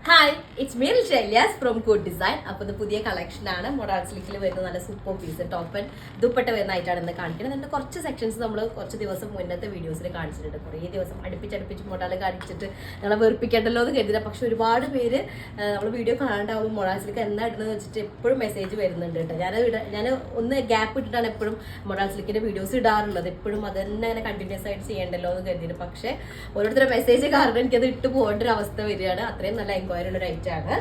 Hi it's me Shelyas from Kood design. അപ്പോൾ ഇത് പുതിയ കളക്ഷനാണ്. മൊഡാൾ സിൽക്കിൽ വരുന്ന നല്ല super piece top and dupatta വരുന്നതായിട്ടാണ് ഇന്ന് കാണിക്കുന്നത്. അതിൻ്റെ കുറച്ച് സെക്ഷൻസ് നമ്മൾ കുറച്ച് ദിവസം മുന്നത്തെ വീഡിയോസിൽ കാണിച്ചിട്ടുണ്ട്. കുറേ ദിവസം അടുപ്പിച്ചടുപ്പിച്ച് മൊഡാൾ കാണിച്ചിട്ട് ഞങ്ങളെ വെറുപ്പിക്കേണ്ടല്ലോ എന്ന് കരുതില്ല. പക്ഷെ ഒരുപാട് പേര് നമ്മൾ വീഡിയോ കാണാണ്ടാവും മൊഡാൾ സിൽക്ക് എന്നാ ഇടുന്നത് വെച്ചിട്ട് എപ്പോഴും മെസ്സേജ് വരുന്നുണ്ട് കേട്ടോ. ഞാൻ ഒന്ന് ഗ്യാപ്പ് ഇട്ടിട്ടാണ് എപ്പോഴും മൊഡാൾ സിൽക്കിൻ്റെ വീഡിയോസ് ഇടാറുള്ളത്. എപ്പോഴും അത് തന്നെ അങ്ങനെ കണ്ടിന്യൂസ് ആയിട്ട് ചെയ്യേണ്ടല്ലോ എന്ന് കരുതിയിട്ട്. പക്ഷേ ഓരോരുത്തരുടെ മെസ്സേജ് കാരണം എനിക്കത് ഇട്ട് പോകേണ്ട ഒരു അവസ്ഥ വരികയാണ്. അത്രയും നല്ല എൻക്വയറി ഉള്ള ഒരു ഐറ്റാണ്.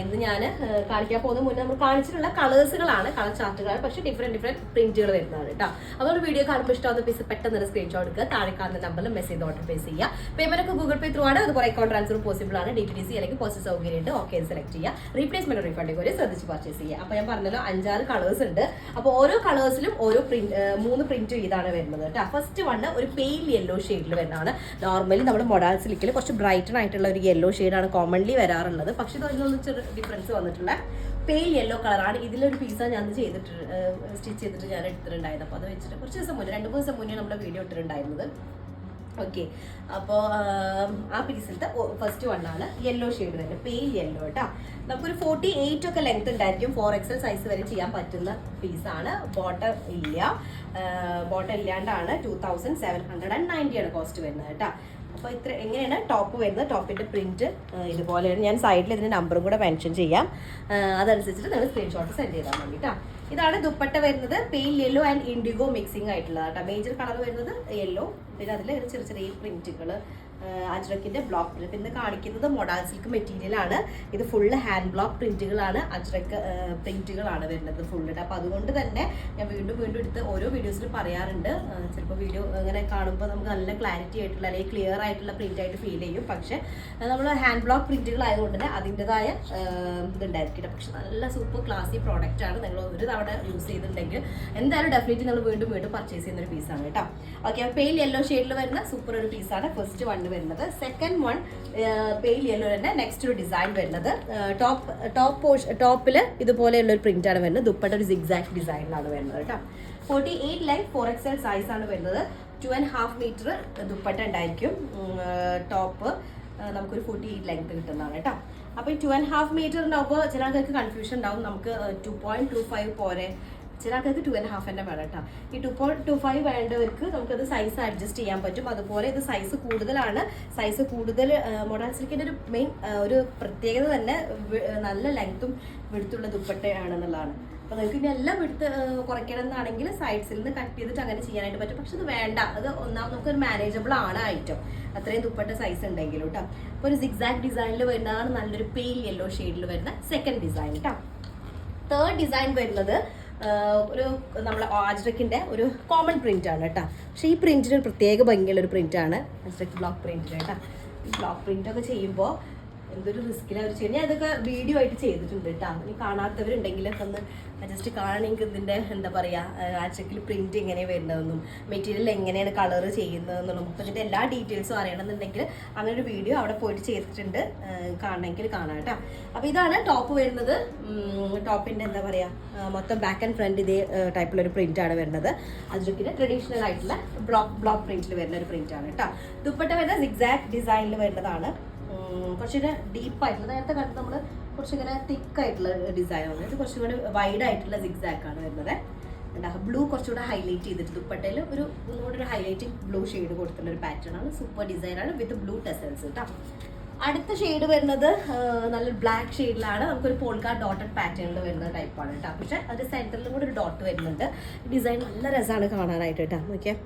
ഇന്ന് ഞാൻ കാണിക്കാൻ പോകുന്ന മുന്നേ നമ്മൾ കാണിച്ചിട്ടുള്ള കളേഴ്സുകളാണ്, കളർ ചാർട്ടുകളാണ്, പക്ഷേ ഡിഫറെന്റ് പ്രിന്റുകൾ വരുന്നതാണ് കേട്ടോ. അപ്പോൾ വീഡിയോ കാണുമ്പോൾ ഇഷ്ടമാകുന്ന പീസ് പെട്ടെന്ന് സ്ക്രീൻഷോട്ട് എടുക്കുക. താഴെ കാണുന്ന നമ്പറിൽ മെസ്സേജ് ഓർഡർ പ്ലേസ് ചെയ്യുക. പേയ്മെന്റ് ഒക്കെ ഗൂഗിൾ പേ ത്രൂ ആണ്. അതുപോലെ അക്കൗണ്ട് ട്രാൻസ്ഫർ പോസിബിൾ ആണ്. DTDC അല്ലെങ്കിൽ പോസ്റ്റ് സൗകര്യം ഉണ്ട്. ഓക്കെ സെലക്ട് ചെയ്യുക. റീപ്ലേസ്മെന്റ് റീഫണ്ട് കൂടി ശ്രദ്ധിച്ച് പർച്ചേസ് ചെയ്യുക. അപ്പോൾ ഞാൻ പറഞ്ഞല്ലോ 5-6 കളേഴ്സ് ഉണ്ട്. അപ്പോൾ ഓരോ കളേഴ്സിലും ഓരോ 3 പ്രിന്റ് ഇതാണ് വരുന്നത് കേട്ടോ. ഫസ്റ്റ് വണ് ഒരു പെയിൽ യെല്ലോ ഷെയ്ഡിൽ വരുന്നതാണ്. നോർമലി നമ്മുടെ മൊഡാൾ സിൽക്കിൽ കുറച്ച് ബ്രൈറ്റൺ ആയിട്ടുള്ള ഒരു യെല്ലോ ഷെയ്ഡാണ് കോമൺലി വരാറുള്ളത്. പക്ഷേ ഇതിനൊന്നും ചെറിയ ഡിഫറൻസ് വന്നിട്ടുള്ള പെയിൽ യെല്ലോ കളറാണ്. ഇതിലൊരു പീസാണ് ഞാൻ സ്റ്റിച്ച് ചെയ്തിട്ട് ഞാൻ എടുത്തിട്ടുണ്ടായത്. അപ്പോൾ അത് വെച്ചിട്ട് കുറച്ച് ദിവസം മുന്നേ 2-3 ദിവസം മുന്നേ നമ്മുടെ വീഡിയോ ഇട്ടിട്ടുണ്ടായിരുന്നത്. ഓക്കെ, അപ്പോൾ ആ പീസിലത്തെ ഫസ്റ്റ് വണ്ണാണ് യെല്ലോ ഷെയ്ഡ് തന്നെ, പെയിൽ യെല്ലോ കേട്ടോ. നമുക്കൊരു 48 ഒക്കെ ലെങ്ത് ഉണ്ടായിരിക്കും. 4XL സൈസ് വരെ ചെയ്യാൻ പറ്റുന്ന പീസാണ്. ബോട്ടം ഇല്ലാണ്ടാണ് 2790 കോസ്റ്റ് വരുന്നത് കേട്ടോ. അപ്പോൾ ഇത്ര എങ്ങനെയാണ് ടോപ്പ് വരുന്നത്? ടോപ്പിൻ്റെ പ്രിന്റ് ഇതുപോലെയാണ്. ഞാൻ സൈഡിൽ ഇതിൻ്റെ നമ്പറും കൂടെ മെൻഷൻ ചെയ്യാം. അതനുസരിച്ചിട്ട് നിങ്ങൾ സ്ക്രീൻഷോട്ട് സെൻഡ് ചെയ്താൽ മതി കേട്ടോ. ഇതാണ് ദുപ്പട്ട വരുന്നത്. Pale yellow and IndiGo mixing ആയിട്ടുള്ളത് കേട്ടോ. മേജർ കളർ വരുന്നത് യെല്ലോ, പിന്നെ അതിൽ ചെറിയ ചെറിയ പ്രിന്റുകൾ, അജ്രക്കിന്റെ ബ്ലോക്ക് പ്രിന്റ്. ഇന്ന് കാണിക്കുന്നത് മൊഡാൾ സിൽക്ക് മെറ്റീരിയലാണ്. ഇത് ഫുള്ള് ഹാൻഡ് ബ്ലോക്ക് പ്രിന്റുകളാണ്, അജ്രക്ക് പ്രിന്റുകളാണ് വരുന്നത് ഫുള്ള്. അപ്പോൾ അതുകൊണ്ട് തന്നെ ഞാൻ വീണ്ടും എടുത്ത് ഓരോ വീഡിയോസിൽ പറയാറുണ്ട്. ചിലപ്പോൾ വീഡിയോ ഇങ്ങനെ കാണുമ്പോൾ നമുക്ക് നല്ല ക്ലാരിറ്റി ആയിട്ടുള്ള അല്ലെങ്കിൽ ക്ലിയർ ആയിട്ടുള്ള പ്രിന്റ് ആയിട്ട് ഫീൽ ചെയ്യും. പക്ഷേ നമ്മൾ ഹാൻഡ് ബ്ലോക്ക് പ്രിന്റുകളായതുകൊണ്ട് തന്നെ അതിൻ്റെതായ ഇതുണ്ടായിരിക്കില്ല. പക്ഷെ നല്ല സൂപ്പർ ക്ലാസി പ്രോഡക്റ്റ് ആണ്. നിങ്ങൾ ഒരു തവണ യൂസ് ചെയ്തിട്ടുണ്ടെങ്കിൽ എന്തായാലും ഡെഫിനറ്റ്ലി നിങ്ങൾ വീണ്ടും പർച്ചേസ് ചെയ്യുന്ന ഒരു പീസാണ് കേട്ടോ. ഓക്കെ, പെയിൽ യെല്ലോ ഷെയ്ഡിൽ വരുന്ന സൂപ്പർ ഒരു പീസാണ് ഫസ്റ്റ് വൺ വരുന്നത്. സെക്കൻഡ് വൺ പെയിൽ യെല്ലോ തന്നെ നെക്സ്റ്റ് ഒരു ഡിസൈൻ വരുന്നത്. ടോപ്പിൽ ഇതുപോലെയുള്ള ഒരു പ്രിന്റ് ആണ് വരുന്നത്. ദുപ്പട്ട ഒരു സിഗ്സാക്ട് ഡിസൈനിലാണ് വരുന്നത് കേട്ടോ. 48 ലെങ്ത് 4XL സൈസ് ആണ് വരുന്നത്. 2.5 മീറ്റർ ദുപ്പട്ട ഉണ്ടായിരിക്കും. ടോപ്പ് നമുക്കൊരു 48 ലെങ്ത് കിട്ടുന്നതാണ് കേട്ടോ. അപ്പോൾ ഈ 2.5 മീറ്റർ ഉണ്ടാവുമ്പോൾ ചില ആൾക്കാർക്ക് കൺഫ്യൂഷൻ ഉണ്ടാവും. നമുക്ക് 2.25 പോരെ, ചില ആൾക്കാർക്ക് 2.5 തന്നെ വേണം കേട്ടോ. ഈ 2.25 വേണ്ടവർക്ക് നമുക്കത് സൈസ് അഡ്ജസ്റ്റ് ചെയ്യാൻ പറ്റും. അതുപോലെ ഇത് സൈസ് കൂടുതലാണ്. സൈസ് കൂടുതൽ മൊഡാൾ സിൽക്കിൻ്റെ ഒരു മെയിൻ ഒരു പ്രത്യേകത തന്നെ നല്ല ലെങ്ത്തും വിടുത്തുള്ള ദുപ്പട്ടയാണെന്നുള്ളതാണ്. അപ്പോൾ നിങ്ങൾക്ക് ഇനി എല്ലാം എടുത്ത് കുറയ്ക്കണം എന്നാണെങ്കിൽ സൈഡ്സിൽ നിന്ന് കട്ട് ചെയ്തിട്ട് അങ്ങനെ ചെയ്യാനായിട്ട് പറ്റും. പക്ഷെ ഇത് വേണ്ട, അത് നമുക്കൊരു മാനേജബിൾ ആണ് ഐറ്റം, അത്രയും ദുപ്പട്ട സൈസ് ഉണ്ടെങ്കിലും കേട്ടോ. അപ്പോൾ ഒരു സിഗ്സാക്ട് ഡിസൈനിൽ വരുന്നതാണ് നല്ലൊരു പെയിൽ യെല്ലോ ഷെയ്ഡിൽ വരുന്ന സെക്കൻഡ് ഡിസൈൻ കേട്ടോ. തേർഡ് ഡിസൈൻ വരുന്നത് ഒരു നമ്മളെ അജ്രക്കിൻ്റെ ഒരു കോമൺ പ്രിന്റ് ആണ് കേട്ടോ. പക്ഷേ ഈ പ്രിന്റിന് ഒരു പ്രത്യേക ഭംഗിയുള്ള ഒരു പ്രിന്റ് ആണ് അജ്രക്ക് ബ്ലോക്ക് പ്രിന്റിന് കേട്ടോ. ഈ ബ്ലോക്ക് പ്രിന്റ് ഒക്കെ ചെയ്യുമ്പോൾ എന്തൊരു റിസ്ക്കിലാണ് അവർ ചെയ്യുന്നത്. ഞാൻ ഇതൊക്കെ വീഡിയോ ആയിട്ട് ചെയ്തിട്ടുണ്ട് കേട്ടോ. ഇനി കാണാത്തവരുണ്ടെങ്കിലൊക്കെ ഒന്ന് ജസ്റ്റ് കാണണമെങ്കിൽ ഇതിൻ്റെ എന്താ പറയുക, അജ്രക്കിൽ പ്രിന്റ് എങ്ങനെയാണ് വരുന്നതെന്നും മെറ്റീരിയൽ എങ്ങനെയാണ് കളർ ചെയ്യുന്നതെന്നും നമുക്ക് ഇതിൻ്റെ എല്ലാ ഡീറ്റെയിൽസും അറിയണമെന്നുണ്ടെങ്കിൽ അങ്ങനെ ഒരു വീഡിയോ അവിടെ പോയിട്ട് ചെയ്തിട്ടുണ്ട്. കാണണമെങ്കിൽ കാണാം കേട്ടോ. അപ്പോൾ ഇതാണ് ടോപ്പ് വരുന്നത്. ടോപ്പിൻ്റെ എന്താ പറയുക, മൊത്തം ബാക്ക് ആൻഡ് ഫ്രണ്ട് ഇതേ ടൈപ്പിലൊരു പ്രിന്റാണ് വരുന്നത്. അജ്രക്കിൻ്റെ ട്രഡീഷണൽ ആയിട്ടുള്ള ബ്ലോക്ക് പ്രിന്റിൽ വരുന്ന ഒരു പ്രിന്റാണ് കേട്ടോ. ദുപ്പട്ട വരുന്ന സിഗ്സാക്ട് ഡിസൈനിൽ വരുന്നതാണ്. കുറച്ചുകൂടെ ഡീപ്പായിട്ടുള്ള, നേരത്തെ കണ്ടത് നമ്മൾ കുറച്ചിങ്ങനെ തിക്കായിട്ടുള്ള ഡിസൈനാണ്. ഇത് കുറച്ചുകൂടെ വൈഡ് ആയിട്ടുള്ള സിഗ്സാക്കാണ് വരുന്നത്. ബ്ലൂ കുറച്ചുകൂടെ ഹൈലൈറ്റ് ചെയ്തിട്ട് ദുപ്പട്ടയിൽ ഒന്നുകൂടെ ഒരു ഹൈലൈറ്റിംഗ് ബ്ലൂ ഷെയ്ഡ് കൊടുത്തുള്ള ഒരു പാറ്റേൺ ആണ്. സൂപ്പർ ഡിസൈനാണ് വിത്ത് ബ്ലൂ ടെസൽസ് കേട്ടോ. അടുത്ത ഷെയ്ഡ് വരുന്നത് നല്ല ബ്ലാക്ക് ഷെയ്ഡിലാണ്. നമുക്കൊരു പോൾക്കാ ഡോട്ടഡ് പാറ്റേണിൽ വരുന്ന ടൈപ്പാണ് കേട്ടോ. പക്ഷേ അതിൻ്റെ സെൻറ്ററിലും കൂടെ ഒരു ഡോട്ട് വരുന്നുണ്ട്. ഡിസൈൻ നല്ല രസമാണ് കാണാനായിട്ട് കേട്ടോ. നോക്കിയാൽ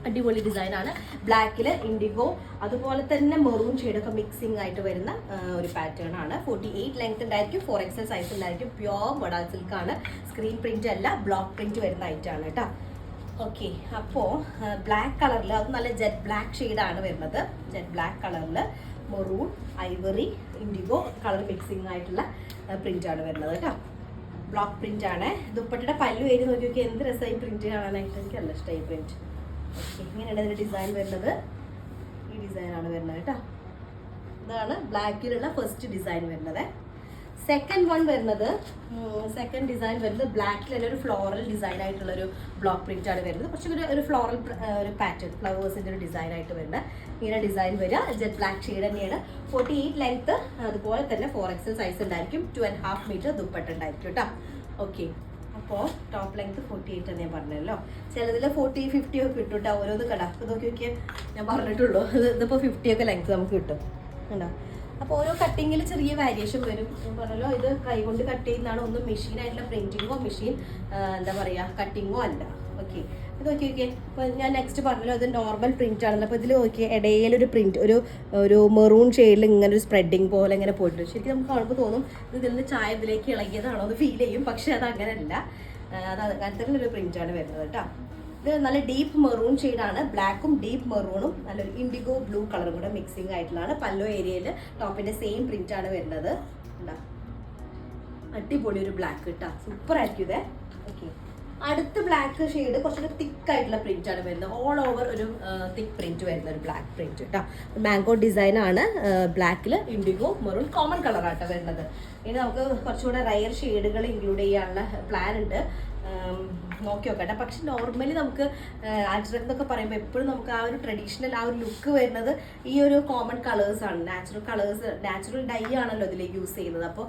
അടിപൊളി ഡിസൈനാണ്. ബ്ലാക്കിൽ ഇൻഡിഗോ അതുപോലെ തന്നെ മെറൂൺ ഷെയ്ഡൊക്കെ മിക്സിംഗ് ആയിട്ട് വരുന്ന ഒരു പാറ്റേൺ ആണ്. 48 ലെങ്ത് ഉണ്ടായിരിക്കും. 4XL സൈസ് ഉണ്ടായിരിക്കും. പ്യോർ മൊഡാൾ സിൽക്കാണ്. സ്ക്രീൻ പ്രിന്റ് അല്ല, ബ്ലോക്ക് പ്രിന്റ് വരുന്ന ഐറ്റാണ് കേട്ടോ. ഓക്കെ, അപ്പോൾ ബ്ലാക്ക് കളറിൽ അത് നല്ല ജെറ്റ് ബ്ലാക്ക് ഷെയ്ഡാണ് വരുന്നത്. ജെറ്റ് ബ്ലാക്ക് കളറിൽ maroon, Ivory, IndiGo colour mixing ആയിട്ടുള്ള പ്രിന്റാണ് വരുന്നത് കേട്ടോ. ബ്ലോക്ക് പ്രിന്റ് ആണ്. ദുപ്പട്ടയുടെ പല്ലു ഏരി നോക്കി നോക്കി എന്ത് രസമായി പ്രിന്റ് കാണാനായിട്ട്. എനിക്ക് നല്ല ഇഷ്ടമായി പ്രിന്റ്. ഓക്കെ, ഇങ്ങനെയാണ് ഇതിൻ്റെ ഡിസൈൻ വരുന്നത്. ഈ ഡിസൈനാണ് വരുന്നത് കേട്ടോ. ഇതാണ് ബ്ലാക്കിലുള്ള ഫസ്റ്റ് ഡിസൈൻ വരുന്നത്. സെക്കൻഡ് വൺ വരുന്നത് സെക്കൻഡ് ഡിസൈൻ വരുന്നത് ബ്ലാക്കിൽ തന്നെ ഒരു ഫ്ലോറൽ ഡിസൈൻ ആയിട്ടുള്ള ഒരു ബ്ലോക്ക് പ്രിന്റ് ആണ് വരുന്നത്. കുറച്ച് ഒരു ഫ്ലോറൽ ഒരു പാറ്റേൺ ഫ്ലവേഴ്സിന്റെ ഒരു ഡിസൈൻ ആയിട്ട് വരുന്നത്. ഇങ്ങനെ ഡിസൈൻ വരിക. ജെറ്റ് ബ്ലാക്ക് ഷെയ്ഡ് തന്നെയാണ്. 48 ലെങ്ത്, അതുപോലെ തന്നെ 4XL സൈസ് ഉണ്ടായിരിക്കും. 2.5 മീറ്റർ ദുപ്പട്ട ഉണ്ടായിരിക്കും കേട്ടോ. ഓക്കെ, അപ്പോൾ ടോപ്പ് ലെങ്ത് 48 എന്ന് ഞാൻ പറഞ്ഞല്ലോ. ചിലതിൽ 40, 50 ഒക്കെ കിട്ടും കേട്ടോ. ഓരോന്ന് കടാ അപ്പോൾ നോക്കി നോക്കിയാൽ ഞാൻ പറഞ്ഞിട്ടുള്ളൂ. ഇതിപ്പോൾ 50 ഒക്കെ ലെങ്ത് നമുക്ക് കിട്ടും കണ്ടോ. അപ്പോൾ ഓരോ കട്ടിങ്ങിൽ ചെറിയ വേരിയേഷൻ വരും. ഞാൻ പറഞ്ഞല്ലോ, ഇത് കൈകൊണ്ട് കട്ട് ചെയ്യുന്നതാണ്. ഒന്നും മെഷീനായിട്ടുള്ള പ്രിന്റിങ്ങോ മെഷീൻ എന്താ പറയുക കട്ടിങ്ങോ അല്ല. ഓക്കെ, ഇത് നോക്കി നോക്കിയേ. ഇപ്പോൾ ഞാൻ നെക്സ്റ്റ് പറഞ്ഞല്ലോ, ഇത് നോർമൽ പ്രിന്റ് ആണല്ലോ. അപ്പോൾ ഇതിൽ നോക്കിയേ, ഇടയിലൊരു പ്രിന്റ് ഒരു മെറൂൺ ഷെയ്ഡിൽ ഇങ്ങനെ ഒരു സ്പ്രെഡിങ് പോലെ ഇങ്ങനെ പോയിട്ടുണ്ട്. ശരിക്കും നമുക്ക് കാണുമ്പോൾ തോന്നും ഇതിൽ നിന്ന് ചായ ഇതിലേക്ക് ഇളകിയതാണോ എന്ന് ഫീൽ ചെയ്യും. പക്ഷെ അത് അങ്ങനെയല്ല. അത് അങ്ങനത്തെ ഒരു പ്രിന്റാണ് വരുന്നത് കേട്ടോ. ഇത് നല്ല ഡീപ്പ് മെറൂൺ ഷെയ്ഡാണ്. ബ്ലാക്കും ഡീപ്പ് മെറൂണും നല്ലൊരു ഇൻഡിഗോ ബ്ലൂ കളറും കൂടെ മിക്സിംഗ് ആയിട്ടുള്ളതാണ്. പല്ലോ ഏരിയയിൽ ടോപ്പിന്റെ സെയിം പ്രിന്റ് ആണ് വരുന്നത്. അടിപൊളി ഒരു ബ്ലാക്ക് കേട്ടോ, സൂപ്പർ ആയിരിക്കും ഇത്. ഓക്കെ, അടുത്ത ബ്ലാക്ക് ഷെയ്ഡ് കുറച്ചൊരു തിക്ക് ആയിട്ടുള്ള പ്രിന്റ് ആണ് വരുന്നത്. ഓൾ ഓവർ ഒരു തിക്ക് പ്രിന്റ് വരുന്ന ഒരു ബ്ലാക്ക് പ്രിന്റ് കേട്ടോ. മാംഗോ ഡിസൈൻ ആണ്. ബ്ലാക്കിൽ ഇൻഡിഗോ മെറൂൺ കോമൺ കളറാട്ടോ വരുന്നത്. ഇനി നമുക്ക് കുറച്ചുകൂടെ റയർ ഷെയ്ഡുകൾ ഇൻക്ലൂഡ് ചെയ്യാനുള്ള പ്ലാൻ ഉണ്ട്. നോക്കി നോക്കട്ടെ. പക്ഷെ നോർമലി നമുക്ക് അജ്രക് എന്നൊക്കെ പറയുമ്പോൾ എപ്പോഴും നമുക്ക് ആ ഒരു ട്രഡീഷണൽ ആ ഒരു ലുക്ക് വരുന്നത് ഈ ഒരു കോമൺ കളേഴ്സാണ്. നാച്ചുറൽ ഡൈ ആണല്ലോ ഇതിലേക്ക് യൂസ് ചെയ്യുന്നത്. അപ്പോൾ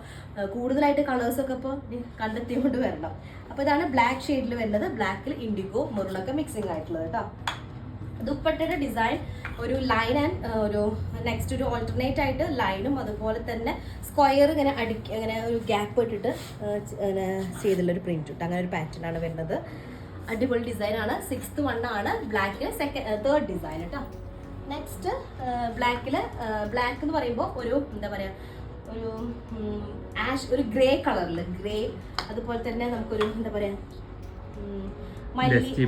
കൂടുതലായിട്ട് കളേഴ്സൊക്കെ ഇപ്പോൾ കണ്ടെത്തിക്കൊണ്ട് വരണം. അപ്പോൾ ഇതാണ് ബ്ലാക്ക് ഷെയ്ഡിൽ വരുന്നത്. ബ്ലാക്കിൽ ഇൻഡിഗോ മെറൂണൊക്കെ മിക്സിംഗ് ആയിട്ടുള്ളത് കേട്ടോ. ദുപ്പട്ടയുടെ ഡിസൈൻ ഒരു ലൈൻ ആൻഡ് ഒരു നെക്സ്റ്റ് ഒരു ഓൾട്ടർനേറ്റ് ആയിട്ട് ലൈനും അതുപോലെ തന്നെ സ്ക്വയർ ഇങ്ങനെ ഇങ്ങനെ ഒരു ഗ്യാപ്പ് ഇട്ടിട്ട് ഇങ്ങനെ ചെയ്തുള്ളൊരു പ്രിന്റ് ഇട്ട് അങ്ങനെ ഒരു പാറ്റേൺ ആണ് വരുന്നത്. അടിപൊളി ഡിസൈൻ ആണ്. 6th വൺ ആണ്. ബ്ലാക്കിൽ തേർഡ് ഡിസൈൻ കേട്ടോ. നെക്സ്റ്റ് ബ്ലാക്ക് എന്ന് പറയുമ്പോൾ ഒരു എന്താ പറയുക ഒരു ഒരു ഗ്രേ കളറിൽ ഗ്രേ, അതുപോലെ തന്നെ നമുക്കൊരു എന്താ പറയുക ഡസ്റ്റി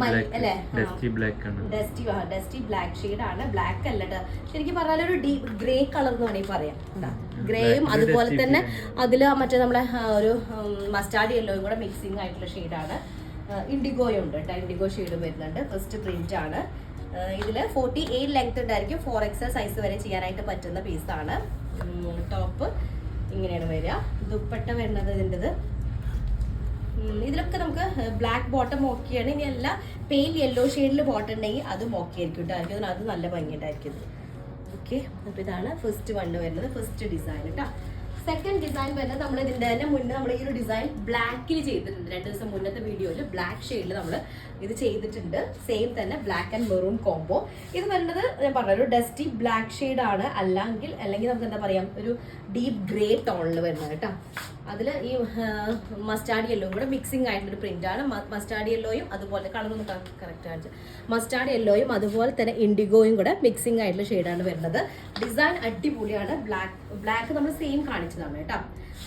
ബ്ലാക്ക് ഷെയ്ഡ് ആണ്. ബ്ലാക്ക് അല്ല, ശരിക്കും പറഞ്ഞാൽ ഒരു ഡീപ് ഗ്രേ കളർ എന്ന് വേണമെങ്കിൽ പറയാം. ഗ്രേയും അതുപോലെ തന്നെ അതിൽ മറ്റേ നമ്മളെ ഒരു മസ്റ്റാർഡ് യെല്ലോയും കൂടെ മിക്സിംഗ് ആയിട്ടുള്ള ഷെയ്ഡാണ്. ഇൻഡിഗോയും ഉണ്ട് കേട്ടോ. ഇൻഡിഗോ ഷെയ്ഡും വരുന്നുണ്ട്. ഫസ്റ്റ് പ്രിന്റ് ആണ്. ഇതിൽ 48 ലെങ്ത് ഉണ്ടായിരിക്കും. 4XL സൈസ് വരെ ചെയ്യാനായിട്ട് പറ്റുന്ന പീസാണ്. ടോപ്പ് ഇങ്ങനെയാണ് വരിക. ദുപ്പട്ട വരുന്നത് ഇതിൻ്റെത് ഇതിലൊക്കെ നമുക്ക് ബ്ലാക്ക് ബോട്ടം ഓക്കെയാണ്. ഇനി അല്ല പെയിൽ യെല്ലോ ഷെയ്ഡിൽ ബോട്ടം ഉണ്ടെങ്കിൽ അതും ഓക്കെ ആയിരിക്കും കേട്ടോ. എനിക്ക് അത് നല്ല ഭംഗിയായിട്ടായിരിക്കും. ഓക്കെ, അപ്പോൾ ഇതാണ് ഫസ്റ്റ് വൺ വരുന്നത്, ഫസ്റ്റ് ഡിസൈൻ കേട്ടോ. സെക്കൻഡ് ഡിസൈൻ വരുന്നത് നമ്മൾ ഇതിൻ്റെ തന്നെ മുന്നേ നമ്മൾ ഈ ഒരു ഡിസൈൻ ബ്ലാക്കിൽ ചെയ്തിട്ടുണ്ട്. 2 ദിവസം മുന്നത്തെ വീഡിയോയിൽ ബ്ലാക്ക് ഷെയ്ഡിൽ നമ്മൾ ഇത് ചെയ്തിട്ടുണ്ട്. സെയിം തന്നെ ബ്ലാക്ക് ആൻഡ് മെറൂൺ കോംബോ. ഇത് വരുന്നത് ഞാൻ പറഞ്ഞ ഒരു ഡസ്റ്റി ബ്ലാക്ക് ഷെയ്ഡാണ്. അല്ലെങ്കിൽ നമുക്ക് എന്താ പറയുക ഒരു ഡീപ്പ് ഗ്രേ ടോണിൽ വരുന്നത് കേട്ടോ. അതിൽ ഈ മസ്റ്റാർഡ് യെല്ലോയും കൂടെ മിക്സിംഗ് ആയിട്ടുള്ളൊരു പ്രിൻ്റാണ്. മസ്റ്റാർഡ് യെല്ലോയും അതുപോലെ കളറൊന്ന് കറക്റ്റ് കാണിച്ചു. മസ്റ്റാർഡ് യെല്ലോയും അതുപോലെ തന്നെ ഇൻഡിഗോയും കൂടെ മിക്സിംഗ് ആയിട്ടുള്ള ഷെയ്ഡാണ് വരുന്നത്. ഡിസൈൻ അടിപൊളിയാണ്. ബ്ലാക്ക് നമ്മൾ സെയിം കാണിച്ചതാണ് കേട്ടോ.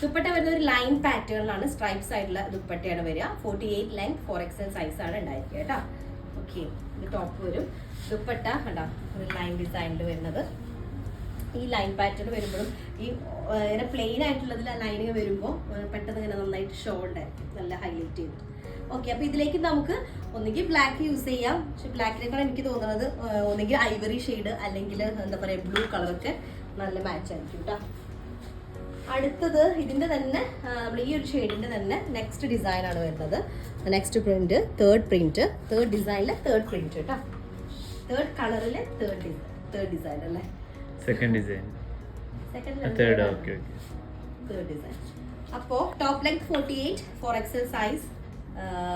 ദുപ്പട്ട വരുന്ന ഒരു ലൈൻ പാറ്റേണിലാണ്. സ്ട്രൈപ്സ് ആയിട്ടുള്ള ദുപ്പട്ടയാണ് വരിക. 48 ലെങ്ത് 4XL സൈസ് ആണ് ഉണ്ടായിരിക്കുക കേട്ടോ. ഓക്കെ, ഇത് ടോപ്പ് വരും. ദുപ്പട്ട കണ്ടോ ഒരു ലൈൻ ഡിസൈനിൽ വരുന്നത്. ഈ ലൈൻ പാറ്റേൺ വരുമ്പോഴും ഈ ഇങ്ങനെ പ്ലെയിൻ ആയിട്ടുള്ളതിൽ ലൈനിങ് വരുമ്പോൾ പെട്ടെന്ന് ഇങ്ങനെ നന്നായിട്ട് ഷോൾഡ് ആയിരിക്കും, നല്ല ഹൈലൈറ്റ് ചെയ്തിട്ട്. ഓക്കെ, അപ്പോൾ ഇതിലേക്ക് നമുക്ക് ഒന്നുകിൽ ബ്ലാക്ക് യൂസ് ചെയ്യാം. പക്ഷെ ബ്ലാക്കിനേക്കാൾ എനിക്ക് തോന്നുന്നത് ഒന്നുകിൽ ഐവറി ഷെയ്ഡ് അല്ലെങ്കിൽ എന്താ പറയുക ബ്ലൂ കളറൊക്കെ നല്ല മാച്ച് ആയിരിക്കും കേട്ടോ. അടുത്തത് ഇതിൻ്റെ തന്നെ നമ്മൾ ഈ ഒരു ഷെയ്ഡിൻ്റെ തന്നെ നെക്സ്റ്റ് ഡിസൈനാണ് വരുന്നത്. നെക്സ്റ്റ് പ്രിന്റ് തേർഡ് ഡിസൈനിലെ തേർഡ് പ്രിന്റ് കേട്ടോ. തേർഡ് കളറിലെ തേർഡ് ഡിസൈൻ അല്ലേ. Second design. അപ്പോൾ ടോപ്പ് ലെങ്ത് 48 4XL സൈസ്.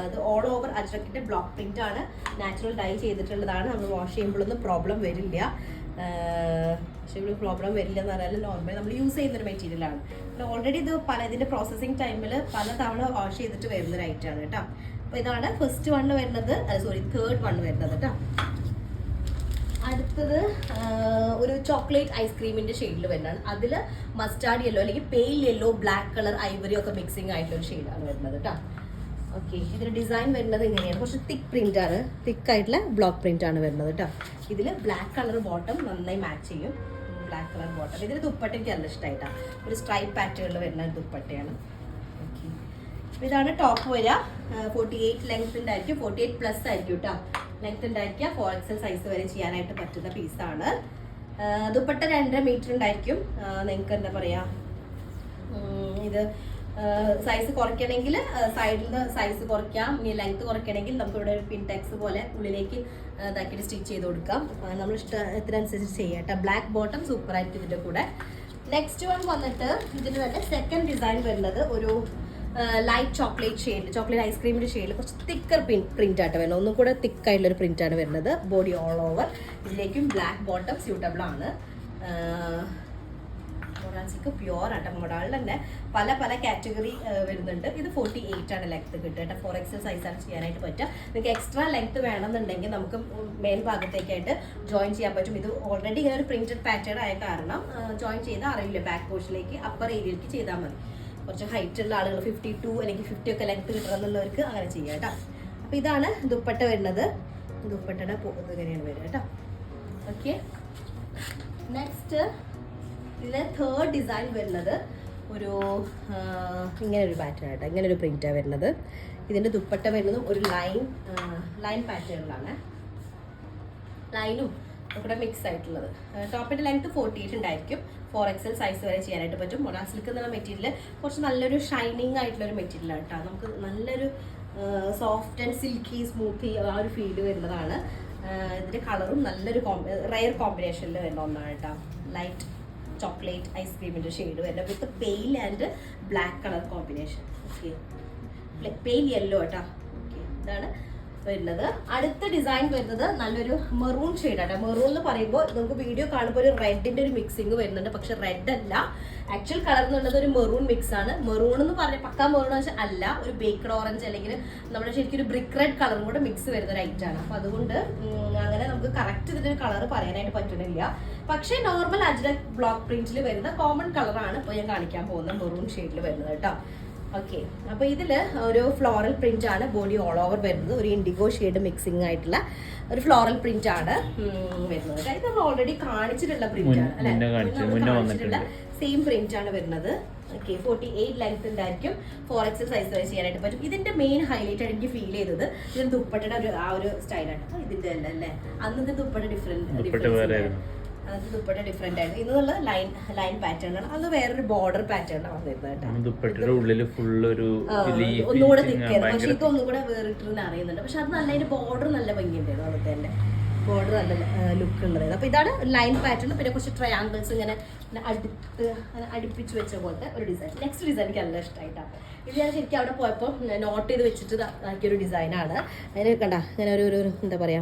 ഇത് ഓൾ ഓവർ അജ്രക്കിന്റെ ബ്ലോക്ക് പ്രിന്റ് ആണ്. നാച്ചുറൽ ഡൈ ചെയ്തിട്ടുള്ളതാണ്. നമ്മൾ വാഷ് ചെയ്യുമ്പോഴൊന്നും പ്രോബ്ലം വരില്ല. പക്ഷേ ഇവിടെ പ്രോബ്ലം വരില്ല എന്ന് പറഞ്ഞാൽ നോർമലി നമ്മൾ യൂസ് ചെയ്യുന്നൊരു മെറ്റീരിയലാണ്. ഓൾറെഡി ഇത് ഇതിന്റെ പ്രോസസ്സിങ് ടൈമിൽ പല തവണ വാഷ് ചെയ്തിട്ട് വരുന്നൊരു ഐറ്റമാണ് കേട്ടോ. അപ്പോൾ ഇതാണ് ഫസ്റ്റ് വൺ വരുന്നത്. തേർഡ് വൺ വരുന്നത് കേട്ടോ. അടുത്തത് ഒരു ചോക്ലേറ്റ് ഐസ്ക്രീമിന്റെ ഷെയ്ഡിൽ വരുന്നതാണ്. അതിൽ മസ്റ്റാർഡ് യെല്ലോ അല്ലെങ്കിൽ pale yellow black colour Ivory ഒക്കെ മിക്സിംഗ് ആയിട്ടുള്ള ഒരു ഷെയ്ഡാണ് വരുന്നത് കേട്ടോ. ഓക്കെ, ഇതിന്റെ ഡിസൈൻ വരുന്നത് ഇങ്ങനെയാണ്. കുറച്ച് തിക്ക് പ്രിന്റ് ആണ്. തിക്കായിട്ടുള്ള ബ്ലോക്ക് പ്രിന്റ് ആണ് വരുന്നത് കേട്ടോ. ഇതിൽ ബ്ലാക്ക് കളർ ബോട്ടം നന്നായി മാച്ച് ചെയ്യും. Black colour bottom. ഇതിൽ ദുപ്പട്ട എനിക്ക് നല്ല ഇഷ്ടമായിട്ടാണ്. ഒരു സ്ട്രൈപ്പ് പാറ്റേണിൽ വരുന്ന ദുപ്പട്ടയാണ്. ഓക്കെ, ഇതാണ് ടോപ്പ് വരിക. 48 ലെങ്ത് ഉണ്ടായിരിക്കും. 48 പ്ലസ് ആയിരിക്കും കേട്ടോ ലെങ്ത് ഉണ്ടായിരിക്കുക. 4XL സൈസ് വരെ ചെയ്യാനായിട്ട് പറ്റുന്ന പീസാണ്. ദുപ്പട്ട 2.5 മീറ്റർ ഉണ്ടായിരിക്കും. നിങ്ങൾക്ക് എന്താ പറയുക ഇത് സൈസ് കുറയ്ക്കണമെങ്കിൽ സൈഡിൽ നിന്ന് സൈസ് കുറയ്ക്കാം, ഇനി ലെങ്ത് കുറയ്ക്കണമെങ്കിൽ നമുക്ക് ഇവിടെ ഒരു പിൻടെക്സ് പോലെ ഉള്ളിലേക്ക് ഇതാക്കിയിട്ട് സ്റ്റിച്ച് ചെയ്ത് കൊടുക്കാം. നമ്മൾ ഇഷ്ടത്തിനനുസരിച്ച് ചെയ്യാം കേട്ടോ. ബ്ലാക്ക് ബോട്ടം സൂപ്പർ ആയിട്ട് ഇതിൻ്റെ കൂടെ. നെക്സ്റ്റ് വൺ വന്നിട്ട് ഇതിന് തന്നെ സെക്കൻഡ് ഡിസൈൻ വരുന്നത് ഒരു ലൈറ്റ് ചോക്ലേറ്റ് ഷെയ്ഡ്, ചോക്ലേറ്റ് ഐസ്ക്രീമിൻ്റെ ഷെയ്ഡിൽ കുറച്ച് തിക്കർ പ്രിന്റ് ആയിട്ട് വരുന്നത്, ഒന്നും കൂടെ തിക്കായിട്ടുള്ളൊരു പ്രിന്റാണ് വരുന്നത്. Body all over. ഇതിലേക്കും ബ്ലാക്ക് ബോട്ടം സ്യൂട്ടബിൾ ആണ്. മൊറാൻസിക്ക് പ്യുവർ ആട്ടോ. മൊഡാളിൽ തന്നെ പല പല കാറ്റഗറി വരുന്നുണ്ട്. ഇത് 48 ആണ് ലെങ്ത് കിട്ടുക. 4XL സൈസാണ് ചെയ്യാനായിട്ട് പറ്റുക. നിങ്ങൾക്ക് എക്സ്ട്രാ ലെങ്ത് വേണമെന്നുണ്ടെങ്കിൽ നമുക്ക് മേൽഭാഗത്തേക്കായിട്ട് ജോയിൻ ചെയ്യാൻ പറ്റും. ഇത് ഓൾറെഡി ഇങ്ങനെ ഒരു പ്രിന്റഡ് പാറ്റേൺ ആയ കാരണം ജോയിൻ ചെയ്താൽ അറിയില്ല. ബാക്ക് പോർഷനിലേക്ക് അപ്പർ ഏരിയയിലേക്ക് ചെയ്താൽ മതി. കുറച്ച് ഹൈറ്റ് ഉള്ള ആളുകൾ 52 അല്ലെങ്കിൽ 50 ഒക്കെ ലെങ്ത് കിട്ടണമെന്നുള്ളവർക്ക് അങ്ങനെ ചെയ്യാം കേട്ടോ. അപ്പോൾ ഇതാണ് ദുപ്പട്ട വരുന്നത്. ദുപ്പട്ടയുടെ ഇങ്ങനെയാണ് വരിക കേട്ടോ. ഓക്കെ, നെക്സ്റ്റ് ഇതിലെ തേർഡ് ഡിസൈൻ വരുന്നത് ഒരു ഇങ്ങനെ ഒരു പാറ്റേൺ ആയിട്ട്, ഇങ്ങനെ ഒരു പ്രിന്റാണ് വരുന്നത്. ഇതിൻ്റെ ദുപ്പട്ട വരുന്നതും ഒരു ലൈൻ പാറ്റേണിലാണ്. ലൈനും ഇവിടെ മിക്സ് ആയിട്ടുള്ളത്. ടോപ്പിൻ്റെ ലെങ്ത് 48 ഉണ്ടായിരിക്കും. 4XL സൈസ് വരെ ചെയ്യാനായിട്ട് പറ്റും. മൊറാൻ സിൽക്ക് എന്നുള്ള മെറ്റീരിയൽ കുറച്ച് നല്ലൊരു ഷൈനിങ് ആയിട്ടുള്ളൊരു മെറ്റീരിയലാണ് കേട്ടോ. നമുക്ക് നല്ലൊരു സോഫ്റ്റ് ആൻഡ് സിൽക്കി സ്മൂത്തി ആ ഒരു ഫീല് വരുന്നതാണ്. ഇതിൻ്റെ കളറും നല്ലൊരു റയർ കോമ്പിനേഷനിൽ വരുന്ന ഒന്നാണ് കേട്ടോ. ലൈറ്റ് ചോക്ലേറ്റ് ഐസ്ക്രീമിൻ്റെ ഷെയ്ഡ് വരുന്നത് with pale and black colour combination. Okay, pale yellow കേട്ടോ. ഓക്കെ, ഇതാണ് വരുന്നത്. അടുത്ത ഡിസൈൻ വരുന്നത് നല്ലൊരു മെറൂൺ ഷെയ്ഡാണ്. മെറൂൺ എന്ന് പറയുമ്പോൾ നമുക്ക് വീഡിയോ കാണുമ്പോൾ ഒരു റെഡിൻ്റെ ഒരു മിക്സിങ് വരുന്നുണ്ട്. പക്ഷെ റെഡ് അല്ല, ആക്ച്വൽ കളർ എന്നുള്ളത് ഒരു മെറൂൺ മിക്സ് ആണ്. മെറൂൺ എന്ന് പറഞ്ഞാൽ പക്കാ മെറൂൺ വെച്ചാൽ അല്ല, ഒരു ബേക്കഡ് ഓറഞ്ച് അല്ലെങ്കിൽ നമ്മുടെ ശരിക്കും ഒരു ബ്രിക്ക് റെഡ് കളറും കൂടെ മിക്സ് വരുന്ന ഒരു ഐറ്റാണ്. അപ്പോൾ അതുകൊണ്ട് അങ്ങനെ നമുക്ക് കറക്റ്റ് ഇതിൻ്റെ ഒരു കളർ പറയാനായിട്ട് പറ്റുന്നില്ല. പക്ഷേ നോർമൽ അജ്രക് ബ്ലോക്ക് പ്രിന്റിൽ വരുന്ന കോമൺ കളറാണ് ഇപ്പോൾ ഞാൻ കാണിക്കാൻ പോകുന്ന മെറൂൺ ഷെയ്ഡിൽ വരുന്നത് കേട്ടോ. ഓക്കെ, അപ്പോൾ ഇതിൽ ഒരു ഫ്ലോറൽ പ്രിന്റ് ആണ് ബോഡി ഓൾ ഓവർ വരുന്നത്. ഒരു ഇൻഡിഗോ ഷെയ്ഡ് മിക്സിംഗ് ആയിട്ടുള്ള ഒരു ഫ്ലോറൽ പ്രിന്റ് ആണ് വരുന്നത്. ഇത് നമ്മൾ ഓൾറെഡി കാണിച്ചിട്ടുള്ള പ്രിന്റ് ആണ് അല്ലെ, സെയിം പ്രിന്റ് ആണ് വരുന്നത്. ഓക്കെ, 48 ലെങ്ത് ഉണ്ടായിരിക്കും. 4XL സൈസ് വരെ ചെയ്യാനായിട്ട് പറ്റും. ഇതിന്റെ മെയിൻ ഹൈലൈറ്റ് ആയിട്ട് എനിക്ക് ഫീൽ ചെയ്തത് ഇതിന്റെ ദുപ്പട്ടയുടെ ആ ഒരു സ്റ്റൈലാണ്. ഇതിന്റെ അല്ല അല്ലേ, അന്നത്തെ ദുപ്പട്ട ഡിഫറെന്റ്, അത് ദുപ്പട്ട ഡിഫറെന്റ് ആയിരുന്നു. ഇന്നുള്ളത് ലൈൻ പാറ്റേൺ ആണ്. അത് വേറൊരു ബോർഡർ പാറ്റേൺ ആണ് വരുന്നത്. ഒന്നുകൂടെ തിക്കായിരുന്നു. പക്ഷെ ഇതൊന്നും കൂടെ വേറിട്ടിരുന്ന് അറിയുന്നുണ്ട്. പക്ഷെ അത് നല്ല, അതിന്റെ ബോർഡർ നല്ല ഭംഗിയുണ്ടായിരുന്നു. അവിടുത്തെ തന്നെ ബോർഡർ നല്ല ലുക്ക് ഉള്ളതായിരുന്നു. അപ്പൊ ഇതാണ് ലൈൻ പാറ്റേൺ. പിന്നെ കുറച്ച് ട്രയാങ്കിൾസ് ഇങ്ങനെ അടുപ്പിച്ച് വെച്ച പോലത്തെ ഒരു ഡിസൈൻ. നെക്സ്റ്റ് ഡിസൈൻ എനിക്ക് നല്ല ഇഷ്ടമായിട്ടാണ്. ഇത് ഞാൻ ശരിക്കും അവിടെ പോയപ്പോൾ നോട്ട് ചെയ്ത് വെച്ചിട്ട് ആക്കിയൊരു ഡിസൈനാണ്. അതിന് കണ്ട ഇങ്ങനെ ഒരു എന്താ പറയാ,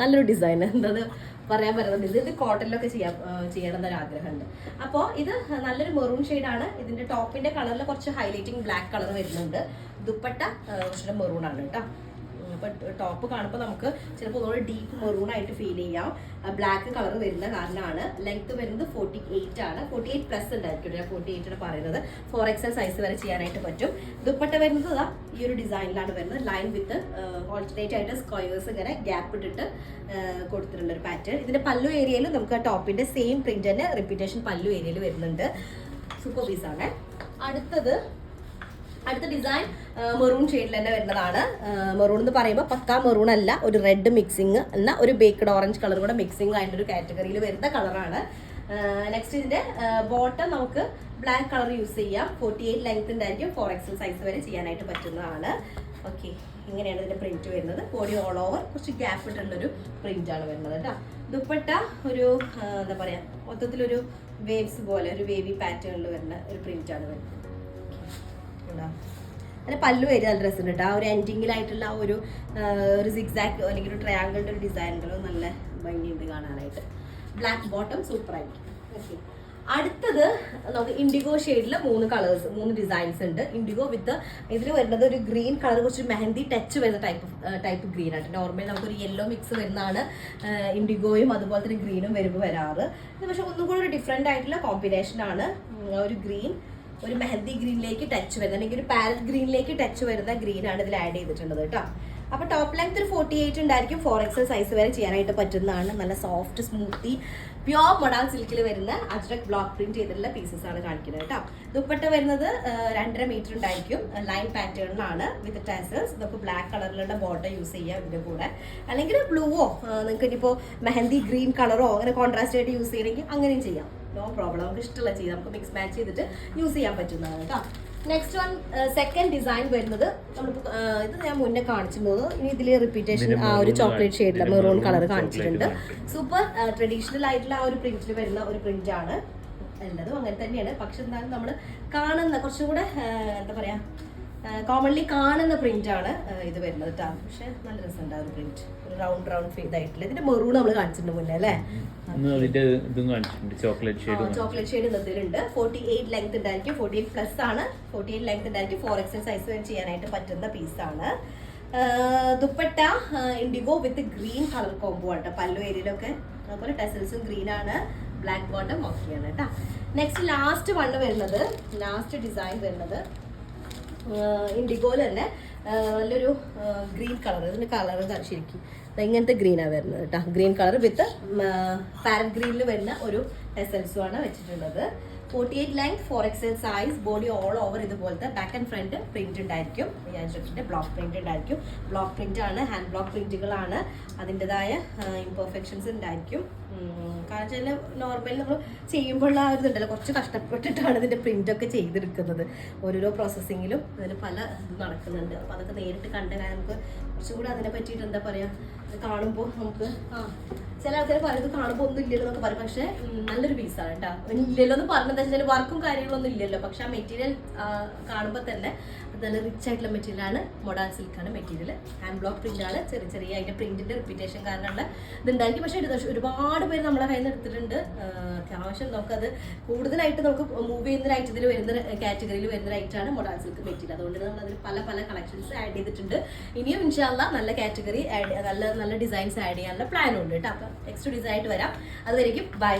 നല്ലൊരു ഡിസൈൻ. എന്താ പറയാൻ പറ്റുന്നത്, ഇത് കോട്ടണിലൊക്കെ ചെയ്യണം എന്നൊരു ആഗ്രഹമുണ്ട്. അപ്പോൾ ഇത് നല്ലൊരു മെറൂൺ ഷെയ്ഡാണ്. ഇതിന്റെ ടോപ്പിന്റെ കളറിൽ കുറച്ച് ഹൈലൈറ്റിംഗ് ബ്ലാക്ക് കളർ വരുന്നുണ്ട്. ദുപ്പട്ട കുറച്ചുകൂടെ മെറൂൺ ആണ് കേട്ടോ. അപ്പോൾ ടോപ്പ് കാണുമ്പോൾ നമുക്ക് ചിലപ്പോൾ ഒന്നുകൂടെ ഡീപ്പ് മെറൂൺ ആയിട്ട് ഫീൽ ചെയ്യാം. ബ്ലാക്ക് കളർ വരുന്ന കാരണമാണ്. ലെങ്ത് വരുന്നത് 48 ആണ്. 48 പ്ലസ് ഉണ്ടായിരിക്കും. ഞാൻ 48 ആണ് പറയുന്നത്. 4XL സൈസ് വരെ ചെയ്യാനായിട്ട് പറ്റും. ദുപ്പട്ട വരുന്നത് ഈ ഒരു ഡിസൈനിലാണ് വരുന്നത്. ലൈൻ വിത്ത് ഓൾട്ടർനേറ്റ് ആയിട്ട് സ്ക്വയേഴ്സ് ഇങ്ങനെ ഗ്യാപ്പ് ഇട്ടിട്ട് കൊടുത്തിട്ടുള്ള ഒരു പാറ്റേൺ. ഇതിന്റെ പല്ലു ഏരിയയിൽ നമുക്ക് ആ ടോപ്പിന്റെ സെയിം പ്രിന്റ് തന്നെ റിപ്പീറ്റേഷൻ പല്ലു ഏരിയയിൽ വരുന്നുണ്ട്. സൂപ്പർ പീസാണ്. അടുത്ത ഡിസൈൻ മെറൂൺ ഷെയ്ഡിൽ തന്നെ വരുന്നതാണ്. മെറൂൺ എന്ന് പറയുമ്പോൾ പക്കാ മെറൂൺ അല്ല, ഒരു റെഡ് മിക്സിങ് എന്നാൽ ഒരു ബേക്കഡ് ഓറഞ്ച് കളർ കൂടെ മിക്സിങ് ആയിട്ടൊരു കാറ്റഗറിയിൽ വരുന്ന കളറാണ്. നെക്സ്റ്റ് ഇതിന്റെ ബോട്ടം നമുക്ക് ബ്ലാക്ക് കളർ യൂസ് ചെയ്യാം. 48 ലെങ്ത് ഉണ്ടായിരിക്കും. 4XL സൈസ് വരെ ചെയ്യാനായിട്ട് പറ്റുന്നതാണ്. ഓക്കെ, ഇങ്ങനെയാണ് ഇതിന്റെ പ്രിന്റ് വരുന്നത്. ബോഡി ഓൾ ഓവർ കുറച്ച് ഗ്യാപ്പ് ഇട്ടുള്ളൊരു പ്രിന്റ് ആണ് വരുന്നത് കേട്ടോ. ദുപ്പട്ട ഒരു എന്താ പറയാ, മൊത്തത്തിലൊരു വേവ്സ് പോലെ ഒരു വേവി പാറ്റേണിൽ വരുന്ന ഒരു പ്രിന്റ് ആണ് വരുന്നത്. അങ്ങനെ പല്ലു വരിക നല്ല രസമുണ്ട് കേട്ടോ. ആ ഒരു എൻഡിങ്ങിലായിട്ടുള്ള ആ ഒരു സിഗ്സാക്ട് അല്ലെങ്കിൽ ഒരു ട്രയാങ്കിളിൻ്റെ ഒരു ഡിസൈൻ ഉണ്ടല്ലോ, നല്ല ഭംഗിയുണ്ട് കാണാനായിട്ട്. ബ്ലാക്ക് ബോട്ടം സൂപ്പർ ആയിരിക്കും. ഓക്കെ, അടുത്തത് നമുക്ക് ഇൻഡിഗോ ഷെയ്ഡിൽ 3 ഡിസൈൻസ് ഉണ്ട്. ഇൻഡിഗോ വിത്ത് ഇതിൽ വരുന്നത് ഒരു ഗ്രീൻ കളർ, കുറച്ച് മെഹന്തി ടച്ച് വരുന്ന ടൈപ്പ് ഗ്രീൻ ആയിട്ട്. നോർമലി നമുക്കൊരു യെല്ലോ മിക്സ് വരുന്നതാണ് ഇൻഡിഗോയും അതുപോലെ തന്നെ ഗ്രീനും വരുമ്പോൾ വരാറ്. ഇത് പക്ഷെ ഒന്നും കൂടെ ഒരു ഡിഫറെൻ്റ് ആയിട്ടുള്ള കോമ്പിനേഷനാണ്. ഒരു ഗ്രീൻ ഒരു മെഹന്തി ഗ്രീനിലേക്ക് ടച്ച് വരുന്നത് അല്ലെങ്കിൽ ഒരു പാരറ്റ് ഗ്രീനിലേക്ക് ടച്ച് വരുന്ന ഗ്രീനാണ് ഇതിൽ ആഡ് ചെയ്തിട്ടുള്ളത് കേട്ടോ. അപ്പോൾ ടോപ്പ് ലെങ്ത് ഒരു 48 ഉണ്ടായിരിക്കും. 4XL സൈസ് വരെ ചെയ്യാനായിട്ട് പറ്റുന്നതാണ്. നല്ല സോഫ്റ്റ് സ്മൂത്തി പ്യോർ മൊഡാൾ സിൽക്കിൽ വരുന്ന അജ്രക് ബ്ലോക്ക് പ്രിന്റ് ചെയ്തിട്ടുള്ള പീസസ് ആണ് കാണിക്കുന്നത് കേട്ടോ. ദുപ്പട്ട വരുന്നത് 2.5 മീറ്റർ ഉണ്ടായിരിക്കും. ലൈൻ പാറ്റേണിലാണ് വിത്ത് ടാസൽസ്. നമുക്ക് ബ്ലാക്ക് കളറിലുള്ള ബോർഡർ യൂസ് ചെയ്യാം ഇതിന്റെ കൂടെ, അല്ലെങ്കിൽ ബ്ലൂവോ നിങ്ങൾക്ക് ഇനിയിപ്പോൾ മെഹന്തി ഗ്രീൻ കളറോ അങ്ങനെ കോൺട്രാസ്റ്റ് ആയിട്ട് യൂസ് ചെയ്യണമെങ്കിൽ അങ്ങനെയും ചെയ്യാം. No problem. നമുക്ക് ഇഷ്ടമുള്ള ചെയ്ത് നമുക്ക് മിക്സ് മാച്ച് ചെയ്തിട്ട് യൂസ് ചെയ്യാൻ പറ്റുന്നതാണ് കേട്ടോ. നെക്സ്റ്റ് വൺ സെക്കൻഡ് ഡിസൈൻ വരുന്നത് നമ്മളിപ്പോൾ ഇത് ഞാൻ മുന്നേ കാണിച്ചിരുന്നത്. ഇനി ഇതിൽ റിപ്പീറ്റേഷൻ ആ ഒരു ചോക്ലേറ്റ് ഷെയ്ഡിലെ മെറൂൺ കളർ കാണിച്ചിട്ടുണ്ട്. സൂപ്പർ ട്രഡീഷണൽ ആയിട്ടുള്ള ആ ഒരു പ്രിന്റിൽ വരുന്ന ഒരു പ്രിന്റ് ആണ്. എല്ലാതും അങ്ങനെ തന്നെയാണ്. പക്ഷെ എന്തായാലും നമ്മൾ കാണുന്ന കുറച്ചും കൂടെ എന്താ പറയാ കോമൺലി കാണുന്ന പ്രിന്റ് ആണ് ഇത് വരുന്നത് കേട്ടോ. പക്ഷെ നല്ല രസമുണ്ട് ആ ഒരു പ്രിന്റ്. ഒരു റൗണ്ട് ഇതായിട്ടില്ല. ഇതിന്റെ മെറൂൺ നമ്മൾ കാണിച്ചിട്ടുണ്ട് മുന്നേ അല്ലേ. ചോക്ലേറ്റ് ഷെയ്ഡ് ഇതിലുണ്ട്. 48 ലെങ്ത് ഉണ്ടായിരിക്കും. 48 പ്ലസ് ആണ്. 48 ലെങ്ത് ഉണ്ടായിരിക്കും. 4XL സൈസ് ചെയ്യാനായിട്ട് പറ്റുന്ന പീസാണ്. ദുപ്പട്ട ഇൻഡിഗോ വിത്ത് ഗ്രീൻ കളർ കോംബോ ആണ്. പല്ലു ഏരിയയിലൊക്കെ അതുപോലെ ടെസൽസും ഗ്രീൻ ആണ്. ബ്ലാക്ക് ബോട്ടം ഓക്കെയാണ് കേട്ടോ. നെക്സ്റ്റ് ലാസ്റ്റ് ഡിസൈൻ വരുന്നത് ഇൻഡിഗോയിൽ തന്നെ നല്ലൊരു ഗ്രീൻ കളർ. ഇതിന്റെ കളർ ശരിക്കും ഇങ്ങനത്തെ ഗ്രീനാണ് വരുന്നത് കേട്ടോ. ഗ്രീൻ കളർ വിത്ത് പാരറ്റ് ഗ്രീനിൽ വരുന്ന ഒരു ടെസൽസും ആണ് വെച്ചിട്ടുള്ളത്. 48 length 4XL size. Body all over ഇതുപോലത്തെ ബാക്ക് ആൻഡ് ഫ്രണ്ട് പ്രിന്റ് ഉണ്ടായിരിക്കും. ഞാൻ ചോദിച്ചിട്ട് ബ്ലോക്ക് പ്രിന്റ് ഉണ്ടായിരിക്കും. ബ്ലോക്ക് പ്രിന്റ് ആണ്. ഹാൻഡ് ബ്ലോക്ക് പ്രിന്റുകളാണ്. അതിൻ്റെതായ ഇംപെർഫെക്ഷൻസ് ഉണ്ടായിരിക്കും. കാരണം വെച്ചാൽ നോർമലി നമ്മൾ ചെയ്യുമ്പോഴുള്ള ആ ഒരു ഇതുണ്ടല്ലോ, കുറച്ച് കഷ്ടപ്പെട്ടിട്ടാണ് ഇതിൻ്റെ പ്രിൻ്റൊക്കെ ചെയ്തെടുക്കുന്നത്. ഓരോരോ പ്രോസസ്സിങ്ങിലും അതിന് പല ഇത് നടക്കുന്നുണ്ട്. അപ്പോൾ അതൊക്കെ നേരിട്ട് കണ്ട കാര്യം നമുക്ക് കുറച്ചും കൂടി അതിനെ പറ്റിയിട്ട് എന്താ പറയുക, കാണുമ്പോൾ നമുക്ക് ചില ആൾക്കാർ പറയുന്നത് കാണുമ്പോൾ ഒന്നും ഇല്ലല്ലോ എന്നൊക്കെ പറയും. പക്ഷേ നല്ലൊരു പീസാണ് കേട്ടോ. ഇല്ലല്ലോ എന്ന് പറഞ്ഞത് വെച്ചാൽ വർക്കും കാര്യങ്ങളൊന്നും ഇല്ലല്ലോ. പക്ഷെ ആ മെറ്റീരിയൽ കാണുമ്പോൾ തന്നെ നല്ല റിച്ച് ആയിട്ടുള്ള മെറ്റീരിയലാണ്. മൊഡാൾ സിൽക്കാണ് മെറ്റീരിയൽ. ഹാൻഡ് ബ്ലോക്ക് പ്രിന്റ് ആണ്. ചെറിയ അതിൻ്റെ പ്രിന്റിന്റെ റിപ്പീറ്റേഷൻ കാരണമുള്ള ഇതുണ്ടായിരിക്കും. പക്ഷേ ഒരുപാട് പേര് നമ്മളെ കയ്യിൽ നിന്ന് എടുത്തിട്ടുണ്ട്. അത്യാവശ്യം നമുക്കത് കൂടുതലായിട്ട് നമുക്ക് മൂവ് ചെയ്യുന്ന ഐറ്റത്തിൽ വരുന്ന കാറ്റഗറിയിൽ വരുന്ന ഐറ്റാണ് മൊഡാൾ സിൽക്ക് മെറ്റീരിയൽ. അതുകൊണ്ട് നമ്മൾ അതിൽ പല കളക്ഷൻസ് ആഡ് ചെയ്തിട്ടുണ്ട്. ഇനിയും ഇൻഷാല്ലാ നല്ല കാറ്റഗറി നല്ല ഡിസൈൻസ് ആഡ് ചെയ്യാനുള്ള പ്ലാനും ഉണ്ട് കേട്ടോ. അപ്പോൾ നെക്സ്റ്റ് ഡിസൈൻ ആയിട്ട് വരാം. അതുവരേക്കും ബൈ.